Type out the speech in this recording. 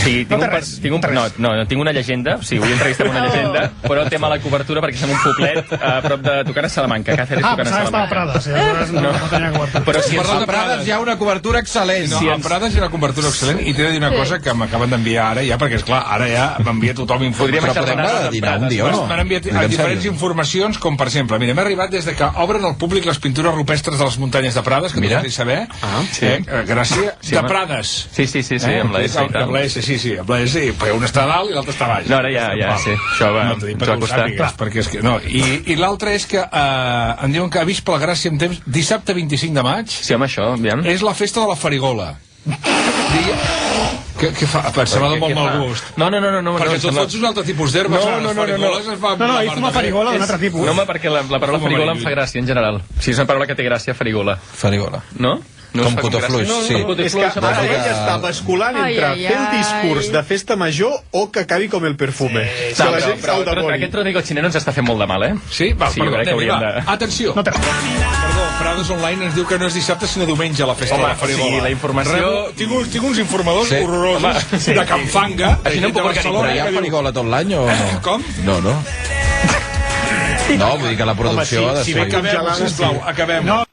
Sí, tinc una llegenda, o sigui, vull entrevistar una llegenda, però té mala cobertura perquè som un poblet a prop de tocant a Salamanca. Càceres tocant a Salamanca. Estava a Prades, no tenia cobertura. Però si Parlant de Prades hi ha una cobertura excel·lent. No, a Prades hi ha una cobertura excel·lent i t'he de dir una cosa que m'acaben d'enviar ara ja, perquè esclar, ara ja m'envia tothom informació. Però podem anar a dinar un dia o no? M'han enviat diferents informacions, com per exemple, mira, m'ha arribat des de que obren al públic les pintures rupestres de les muntanyes de Prades, que tu vols saber. Gràcia de Prades. Sí, amb la S i tal. Amb la S, sí, amb la S, però un està a dalt i l'altre està a baix. No, ara ja, sí, això va costar. Perquè és que, no, i l'altre és que em diuen que ha vist per la Gràcia en temps dissabte 25 de maig. Sí, home, això, aviam. És la festa de la farigola. Què fa? Sembla de molt mal gust. No. Perquè tu fots un altre tipus d'herbes. No, ell fuma farigola d'un altre tipus. No, home, perquè la paraula farigola em fa gràcia, en general. Sí, és una paraula que té gràcia, farigola. Farigola. No? Com cotofluix, sí. És que ara ell està basculant entre fer el discurs de festa major o que acabi com el perfume. Però aquest Rodrigo Chinero ens està fent molt de mal, eh? Sí? Va, perdó, atenció. Perdó, Prades Online ens diu que no és dissabte sinó diumenge la festa de la farigola. Sí, la informació... Tinc uns informadors horrorosos de Can Fanga, de Però Barcelona. hi ha farigola tot l'any o no? Com? No. No, vull dir que la producció ha de ser... Acabem, sisplau, acabem.